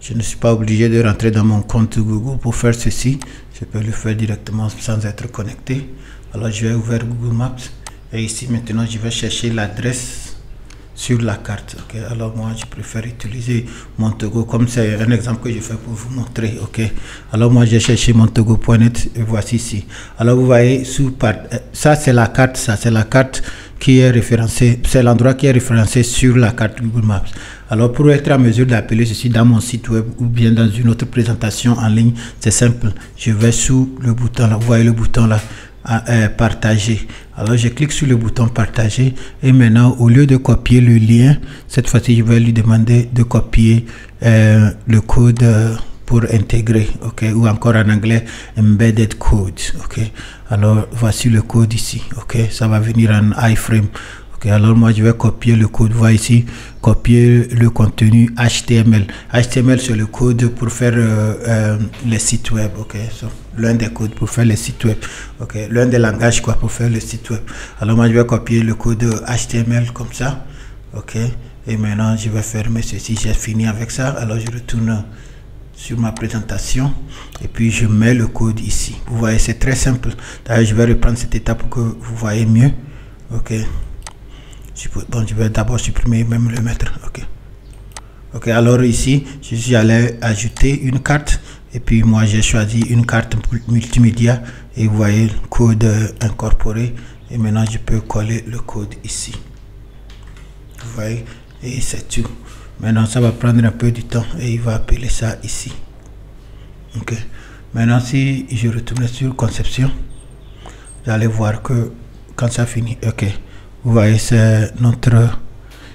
Je ne suis pas obligé de rentrer dans mon compte Google pour faire ceci. Je peux le faire directement sans être connecté. Alors, je vais ouvrir Google Maps. Et ici, maintenant, je vais chercher l'adresse sur la carte. Ok, alors moi je préfère utiliser Montego comme c'est un exemple que je fais pour vous montrer. Ok, alors moi j'ai cherché montego.net et voici ici. Alors vous voyez ça c'est la carte, ça c'est la carte qui est référencée, c'est l'endroit qui est référencé sur la carte Google Maps. Alors pour être en mesure d'appeler ceci dans mon site web ou bien dans une autre présentation en ligne, c'est simple, je vais sous le bouton là, vous voyez le bouton là, partager. Alors je clique sur le bouton partager et maintenant au lieu de copier le lien, cette fois-ci je vais lui demander de copier le code pour intégrer, ok, ou encore en anglais embedded code. Ok, alors voici le code ici. Ok, ça va venir en iframe. Ok, alors moi je vais copier le code. Voici ici, copier le contenu HTML. HTML c'est le code pour faire les sites web. Ok, so, l'un des codes pour faire les sites web. Ok, l'un des langages quoi pour faire le site web. Alors moi je vais copier le code HTML comme ça. Ok, et maintenant je vais fermer ceci. J'ai fini avec ça. Alors je retourne sur ma présentation et puis je mets le code ici. Vous voyez, c'est très simple. D'ailleurs je vais reprendre cette étape pour que vous voyez mieux. Ok, bon, je vais d'abord supprimer, même le mettre. Ok, ok, alors ici je suis allé ajouter une carte et puis moi j'ai choisi une carte multimédia et vous voyez le code incorporé et maintenant je peux coller le code ici. Vous voyez, et c'est tout. Maintenant ça va prendre un peu du temps et il va appeler ça ici. Ok, maintenant si je retourne sur conception, vous allez voir que quand ça finit, ok, vous voyez c'est notre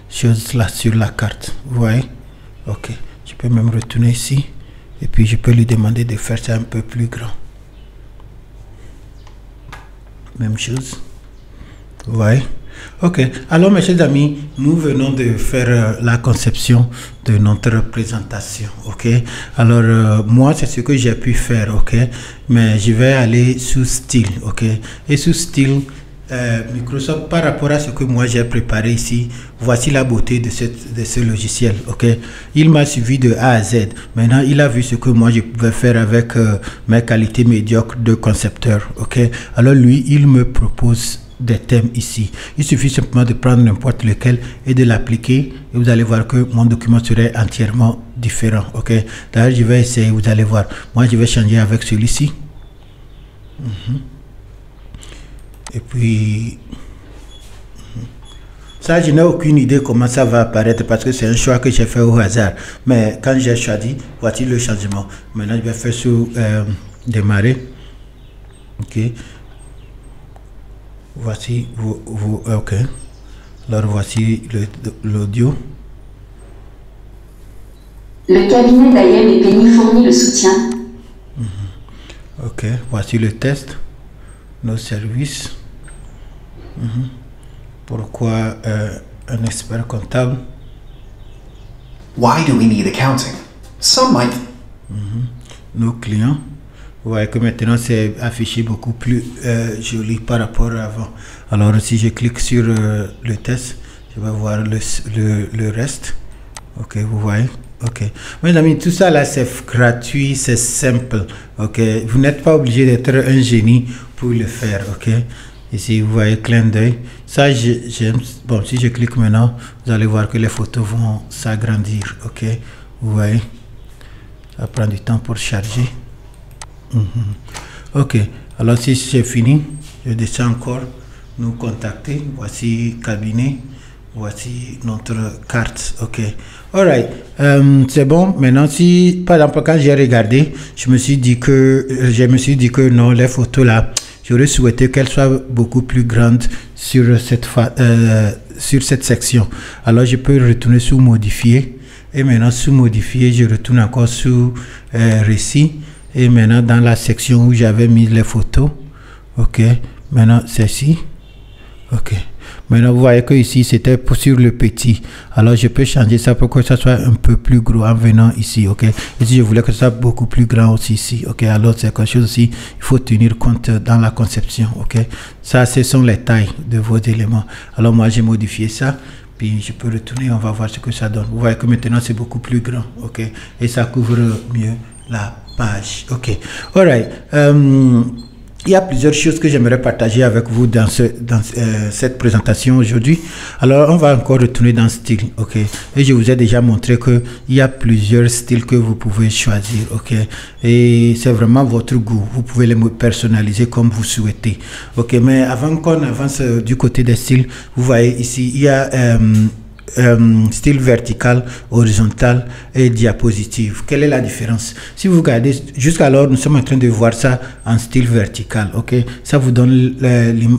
chose là sur la carte. Vous voyez, ok, je peux même retourner ici et puis je peux lui demander de faire ça un peu plus grand. Même chose, vous voyez. Ok, alors mes chers amis, nous venons de faire la conception de notre présentation. Ok, alors moi c'est ce que j'ai pu faire. Ok, mais je vais aller sous style. Ok, et sous style Microsoft, par rapport à ce que moi j'ai préparé ici, voici la beauté de ce logiciel. Ok, il m'a suivi de A à Z. Maintenant il a vu ce que moi je pouvais faire avec mes qualités médiocres de concepteur. Ok, alors lui il me propose des thèmes ici. Il suffit simplement de prendre n'importe lequel et de l'appliquer et vous allez voir que mon document serait entièrement différent. Ok, d'ailleurs je vais essayer, vous allez voir. Moi je vais changer avec celui-ci. Et puis ça je n'ai aucune idée comment ça va apparaître parce que c'est un choix que j'ai fait au hasard, mais quand j'ai choisi, voici le changement. Maintenant je vais faire sur démarrer. Ok, voici ok, alors voici l'audio. Le cabinet d'Ayem et Penny fournit le soutien. Ok, voici le test, nos services. Pourquoi un expert comptable? Why do we need accounting? Some might. Nos clients. Vous voyez que maintenant c'est affiché beaucoup plus joli par rapport à avant. Alors si je clique sur le test, je vais voir le reste. Ok, vous voyez. Ok, mes amis, tout ça là c'est gratuit, c'est simple. Ok, vous n'êtes pas obligé d'être un génie pour le faire. Ok, ici vous voyez clin d'œil. Ça j'aime. Bon, si je clique maintenant, vous allez voir que les photos vont s'agrandir. Ok, vous voyez, ça prend du temps pour charger. Ok, alors si c'est fini, je descends encore, nous contacter. Voici cabinet, voici notre carte. Ok, alright, c'est bon. Maintenant si par exemple quand j'ai regardé, je me suis dit que non, les photos là, j'aurais souhaité qu'elles soient beaucoup plus grandes sur cette section. Alors je peux retourner sous modifier et maintenant sous modifier je retourne encore sous récit. Et maintenant dans la section où j'avais mis les photos, ok, maintenant c'est ici, ok, Maintenant, vous voyez que ici, c'était sur le petit. Alors, je peux changer ça pour que ça soit un peu plus gros en venant ici, ok. Et si je voulais que ça soit beaucoup plus grand aussi ici, ok. Alors, c'est quelque chose aussi, il faut tenir compte dans la conception, ok. Ça, ce sont les tailles de vos éléments. Alors, moi, j'ai modifié ça. Puis, je peux retourner, on va voir ce que ça donne. Vous voyez que maintenant, c'est beaucoup plus grand, ok. Et ça couvre mieux la page, ok. Alright. Il y a plusieurs choses que j'aimerais partager avec vous dans cette présentation aujourd'hui. Alors, on va encore retourner dans style, ok. Et je vous ai déjà montré que il y a plusieurs styles que vous pouvez choisir, ok. Et c'est vraiment votre goût. Vous pouvez les personnaliser comme vous souhaitez, ok. Mais avant qu'on avance du côté des styles, vous voyez ici, il y a style vertical, horizontal et diapositive. Quelle est la différence? Si vous regardez, jusqu'alors, nous sommes en train de voir ça en style vertical, ok? Ça vous donne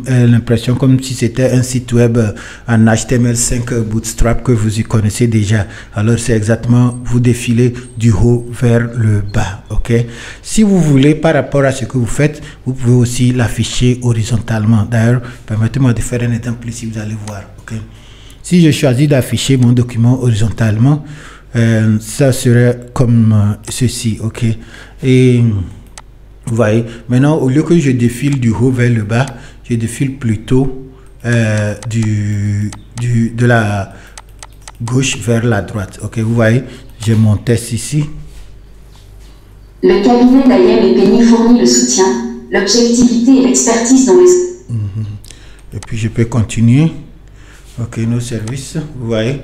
l'impression comme si c'était un site web en HTML5 Bootstrap que vous y connaissez déjà. Alors, c'est exactement, vous défilez du haut vers le bas, ok? Si vous voulez, par rapport à ce que vous faites, vous pouvez aussi l'afficher horizontalement. D'ailleurs, permettez-moi de faire un exemple ici, vous allez voir, ok? Si je choisis d'afficher mon document horizontalement, ça serait comme ceci, ok? Et vous voyez, maintenant, au lieu que je défile du haut vers le bas, je défile plutôt de la gauche vers la droite, ok? Vous voyez, j'ai mon test ici. Le cabinet d'Ayem et Penny fournit le soutien, l'objectivité et l'expertise dans les... Et puis, je peux continuer. Ok, nos services, vous voyez.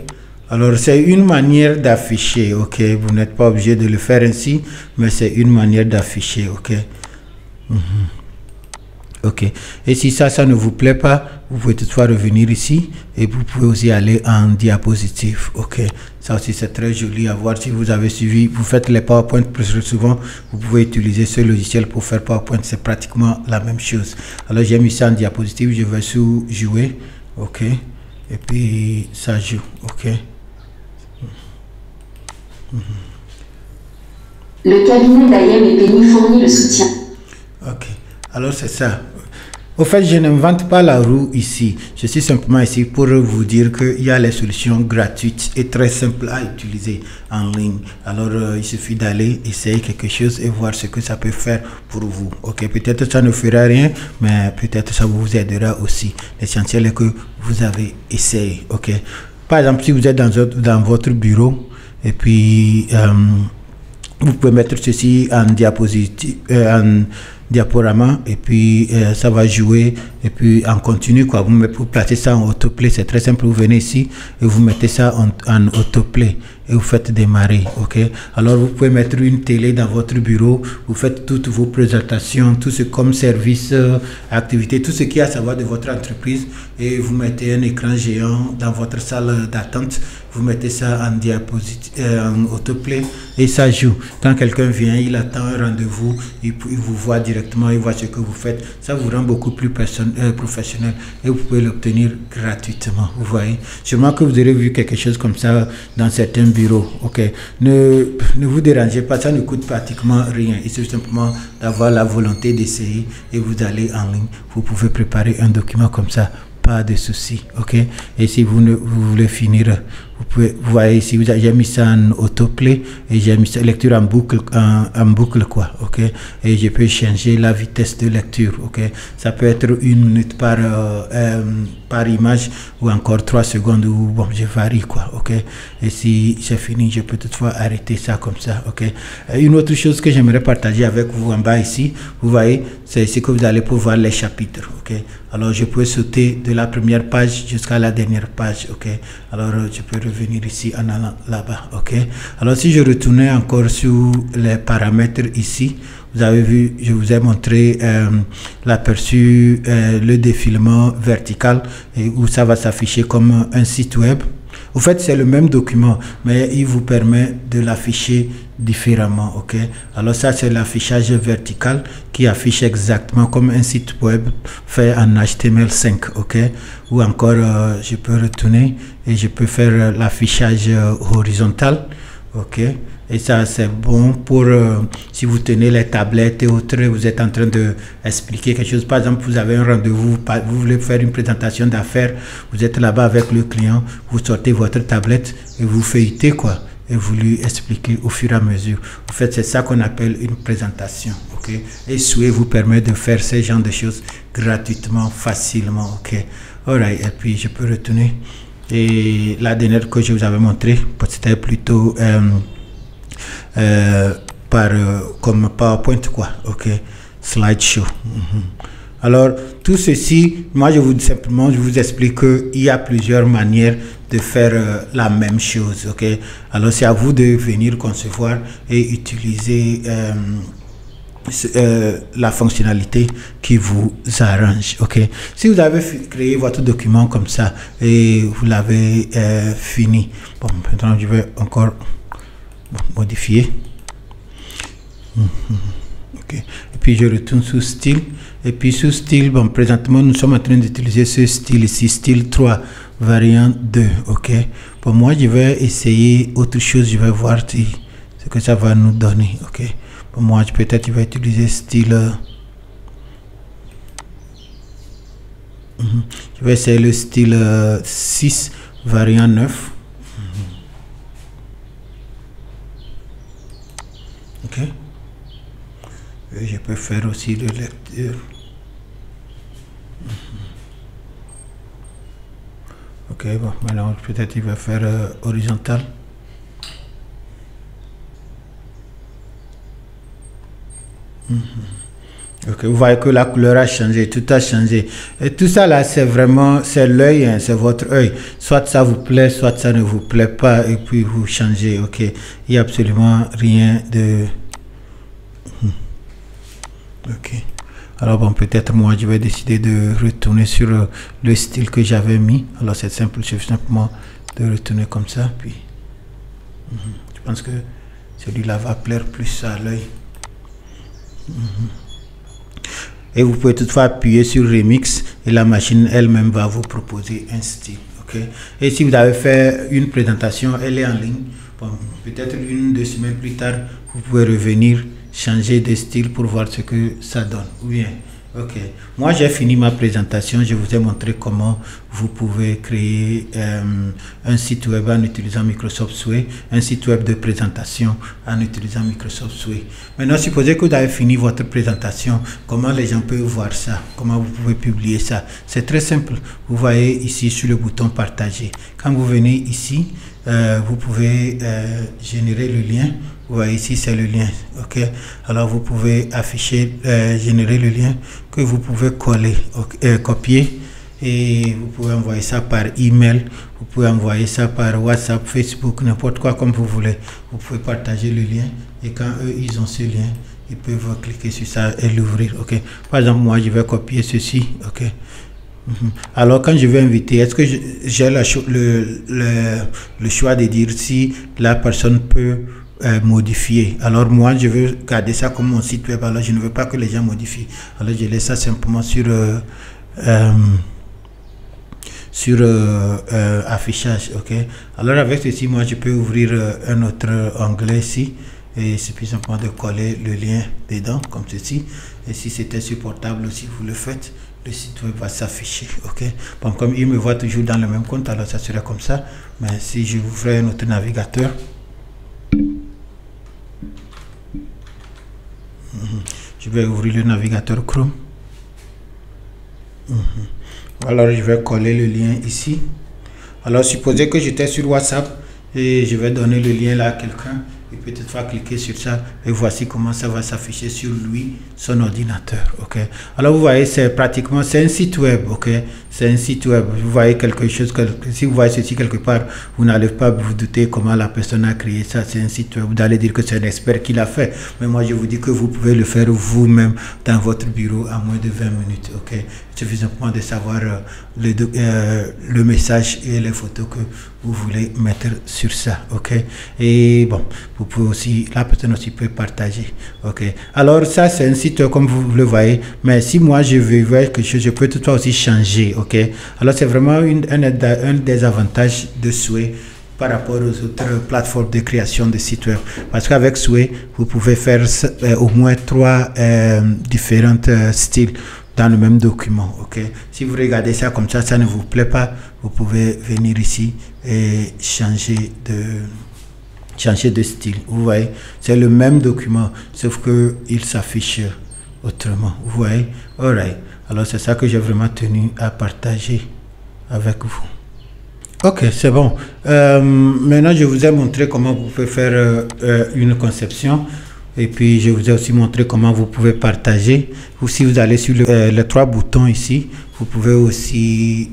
Alors, c'est une manière d'afficher, ok. Vous n'êtes pas obligé de le faire ainsi, mais c'est une manière d'afficher, ok. Ok. Et si ça ne vous plaît pas, vous pouvez toutefois revenir ici et vous pouvez aussi aller en diapositive, ok. Ça aussi, c'est très joli à voir. Si vous avez suivi, vous faites les PowerPoint plus souvent, vous pouvez utiliser ce logiciel pour faire PowerPoint. C'est pratiquement la même chose. Alors, j'ai mis ça en diapositive. Je vais sous jouer, ok. Et puis ça joue, ok. Le cabinet d'Ayem et Penny fournit le soutien. Ok, alors c'est ça. Au fait, je n'invente pas la roue ici. Je suis simplement ici pour vous dire qu'il y a les solutions gratuites et très simples à utiliser en ligne. Alors, il suffit d'aller essayer quelque chose et voir ce que ça peut faire pour vous. Ok, peut-être ça ne fera rien, mais peut-être ça vous aidera aussi. L'essentiel est que vous avez essayé. Ok. Par exemple, si vous êtes dans votre bureau et puis vous pouvez mettre ceci en diapositive, diaporama, et puis ça va jouer et puis en continu quoi. Vous placez ça en autoplay, c'est très simple. Vous venez ici et vous mettez ça en autoplay et vous faites démarrer, ok. Alors vous pouvez mettre une télé dans votre bureau, vous faites toutes vos présentations, tout ce comme service, activité, tout ce qu'il y a à savoir de votre entreprise, et vous mettez un écran géant dans votre salle d'attente, vous mettez ça en diapositive, en autoplay, et ça joue. Quand quelqu'un vient, il attend un rendez-vous, il vous voit directement, il voit ce que vous faites. Ça vous rend beaucoup plus professionnel et vous pouvez l'obtenir gratuitement. Vous voyez, sûrement que vous aurez vu quelque chose comme ça dans certains bureaux, ok. Ne vous dérangez pas, ça ne coûte pratiquement rien. Il suffit simplement d'avoir la volonté d'essayer et vous allez en ligne. Vous pouvez préparer un document comme ça, pas de souci, ok. Et si vous voulez finir, vous voyez ici, j'ai mis ça en autoplay et j'ai mis ça lecture en boucle quoi, ok. Et je peux changer la vitesse de lecture, ok. Ça peut être 1 minute par image ou encore 3 secondes, ou bon, je varie quoi, ok. Et si j'ai fini, je peux toutefois arrêter ça comme ça, ok. Une autre chose que j'aimerais partager avec vous en bas ici, vous voyez, c'est ce que vous allez pouvoir les chapitres, ok. Alors je peux sauter de la première page jusqu'à la dernière page, ok. Alors je peux revenir ici en allant là-bas, ok. Alors si je retournais encore sur les paramètres ici, vous avez vu, je vous ai montré l'aperçu, le défilement vertical, et où ça va s'afficher comme un site web. Au fait, c'est le même document, mais il vous permet de l'afficher différemment, ok. Alors ça, c'est l'affichage vertical qui affiche exactement comme un site web fait en HTML5, ok. Ou encore, je peux retourner et je peux faire l'affichage horizontal, ok. Et ça c'est bon pour si vous tenez les tablettes et autres, vous êtes en train de expliquer quelque chose. Par exemple, vous avez un rendez-vous, vous voulez faire une présentation d'affaires, vous êtes là-bas avec le client, vous sortez votre tablette et vous feuilletez quoi, et vous lui expliquez au fur et à mesure. En fait, c'est ça qu'on appelle une présentation, ok. Et Sway vous permet de faire ce genre de choses gratuitement, facilement, ok. Alright, et puis je peux retourner. Et la dernière que je vous avais montré, c'était plutôt comme PowerPoint quoi, ok, slideshow. Alors tout ceci, moi je vous explique qu'il y a plusieurs manières de faire la même chose, ok. Alors c'est à vous de venir concevoir et utiliser la fonctionnalité qui vous arrange, ok. Si vous avez créé votre document comme ça et vous l'avez fini, bon, maintenant je vais encore modifier, ok. Et puis je retourne sous style, et puis sous style, bon, présentement nous sommes en train d'utiliser ce style ici, style 3 variant 2, ok. Pour moi je vais essayer autre chose, je vais voir ce que ça va nous donner, ok. Pour moi peut-être je vais utiliser style je vais essayer le style 6 variant 9, ok. Et je peux faire aussi de lecture, ok. Bon, maintenant peut-être il va faire horizontal. Ok, vous voyez que la couleur a changé, tout a changé. Et tout ça là, c'est vraiment, c'est l'œil, hein, c'est votre œil. Soit ça vous plaît, soit ça ne vous plaît pas, et puis vous changez, ok. Il n'y a absolument rien de... Ok. Alors bon, peut-être moi, je vais décider de retourner sur le style que j'avais mis. Alors c'est simple, je suffit simplement de retourner comme ça, puis... Je pense que celui-là va plaire plus à l'œil. Et vous pouvez toutefois appuyer sur Remix et la machine elle-même va vous proposer un style, ok. Et si vous avez fait une présentation, elle est en ligne, bon, peut-être 1-2 semaines plus tard, vous pouvez revenir changer de style pour voir ce que ça donne, ou bien, ok. Moi j'ai fini ma présentation, je vous ai montré comment vous pouvez créer un site web en utilisant Microsoft Sway, un site web de présentation en utilisant Microsoft Sway. Maintenant, supposez que vous avez fini votre présentation, comment les gens peuvent voir ça, comment vous pouvez publier ça. C'est très simple, vous voyez ici sur le bouton partager. Quand vous venez ici, vous pouvez générer le lien. Vous voyez ici, c'est le lien, ok. Alors vous pouvez afficher, générer le lien que vous pouvez coller, copier, et vous pouvez envoyer ça par email, vous pouvez envoyer ça par WhatsApp, Facebook, n'importe quoi comme vous voulez. Vous pouvez partager le lien, et quand eux ils ont ce lien, ils peuvent cliquer sur ça et l'ouvrir, ok. Par exemple, moi je vais copier ceci, ok. Alors quand je vais inviter, est-ce que j'ai le choix de dire si la personne peut modifier? Alors moi je veux garder ça comme mon site web, alors je ne veux pas que les gens modifient, alors je laisse ça simplement sur affichage, ok. Alors avec ceci, moi je peux ouvrir un autre onglet ici, et il suffit simplement de coller le lien dedans comme ceci, et si c'était supportable aussi vous le faites, le site web va s'afficher, ok. Bon, comme il me voit toujours dans le même compte, alors ça serait comme ça. Mais si je vous ferai un autre navigateur, je vais ouvrir le navigateur Chrome. Alors je vais coller le lien ici. Alors supposez que j'étais sur WhatsApp et je vais donner le lien là à quelqu'un, il peut toutefois cliquer sur ça, et voici comment ça va s'afficher sur lui, son ordinateur, ok. Alors vous voyez, c'est pratiquement, c'est un site web, ok. C'est un site web, vous voyez quelque chose, si vous voyez ceci quelque part, vous n'allez pas vous douter comment la personne a créé ça. C'est un site web, vous allez dire que c'est un expert qui l'a fait, mais moi je vous dis que vous pouvez le faire vous-même dans votre bureau à moins de 20 minutes, ok. Il suffit simplement de savoir le message et les photos que vous voulez mettre sur ça, ok. Et bon, vous pouvez aussi, la personne aussi peut partager, ok. Alors ça c'est un site comme vous le voyez, mais si moi je veux voir quelque chose, je peux toutefois aussi changer, ok. Alors c'est vraiment un des avantages de Sway par rapport aux autres plateformes de création de sites web. Parce qu'avec Sway, vous pouvez faire au moins 3 différents styles dans le même document. Ok, si vous regardez ça comme ça ne vous plaît pas, vous pouvez venir ici et changer de style. Vous voyez, c'est le même document, sauf que il s'affiche autrement. Vous voyez, alright. Alors c'est ça que j'ai vraiment tenu à partager avec vous. Ok, c'est bon. Maintenant, je vous ai montré comment vous pouvez faire une conception. Et puis, je vous ai aussi montré comment vous pouvez partager. Ou si vous allez sur les 3 boutons ici, vous pouvez aussi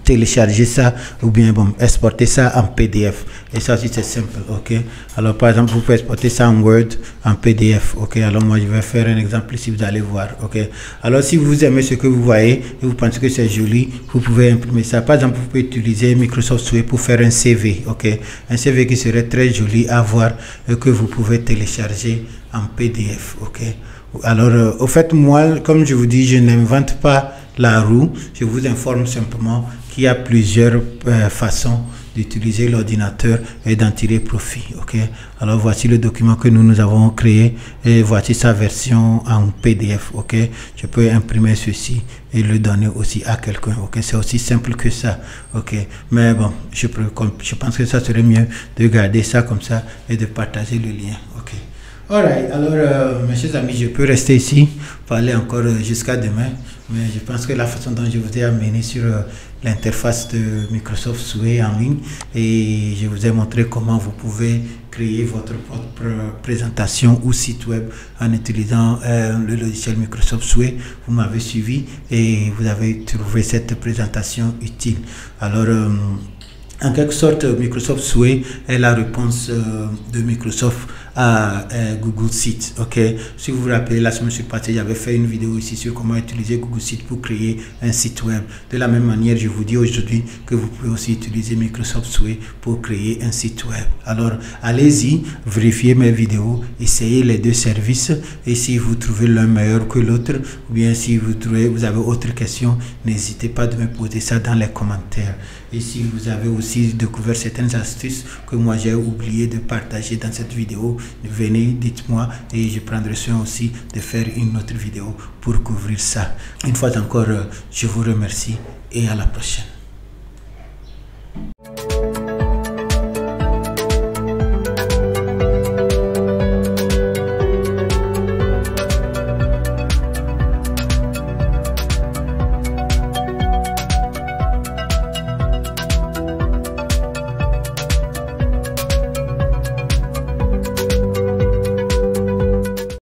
télécharger ça ou bien exporter ça en PDF. Et ça aussi, c'est simple. Ok. Alors, par exemple, vous pouvez exporter ça en Word, en PDF. Ok. Alors, moi, je vais faire un exemple ici, vous allez voir. Ok. Alors, si vous aimez ce que vous voyez et vous pensez que c'est joli, vous pouvez imprimer ça. Par exemple, vous pouvez utiliser Microsoft Sway pour faire un CV. Ok. Un CV qui serait très joli à voir et que vous pouvez télécharger en PDF. Ok. Alors, au fait, moi, comme je vous dis, je n'invente pas la roue. Je vous informe simplement qu'il y a plusieurs façons d'utiliser l'ordinateur et d'en tirer profit. Ok. Alors, voici le document que nous avons créé et voici sa version en PDF. Ok. Je peux imprimer ceci et le donner aussi à quelqu'un. Ok. C'est aussi simple que ça. Ok. Mais bon, je pense que ça serait mieux de garder ça comme ça et de partager le lien. Ok. Alright, alors mes chers amis, je peux rester ici, parler encore jusqu'à demain, mais je pense que la façon dont je vous ai amené sur l'interface de Microsoft Sway en ligne et je vous ai montré comment vous pouvez créer votre propre présentation ou site web en utilisant le logiciel Microsoft Sway. Vous m'avez suivi et vous avez trouvé cette présentation utile. Alors, en quelque sorte, Microsoft Sway est la réponse de Microsoft à Google Sheets. Ok, si vous vous rappelez, la semaine passée, j'avais fait une vidéo ici sur comment utiliser Google Sheets pour créer un site web. De la même manière, je vous dis aujourd'hui que vous pouvez aussi utiliser Microsoft Sway pour créer un site web. Alors, allez-y, vérifiez mes vidéos, essayez les 2 services et si vous trouvez l'un meilleur que l'autre, ou bien si vous avez autre question, n'hésitez pas de me poser ça dans les commentaires. Et si vous avez aussi découvert certaines astuces que moi j'ai oublié de partager dans cette vidéo, venez, dites-moi et je prendrai soin aussi de faire une autre vidéo pour couvrir ça. Une fois encore, je vous remercie et à la prochaine.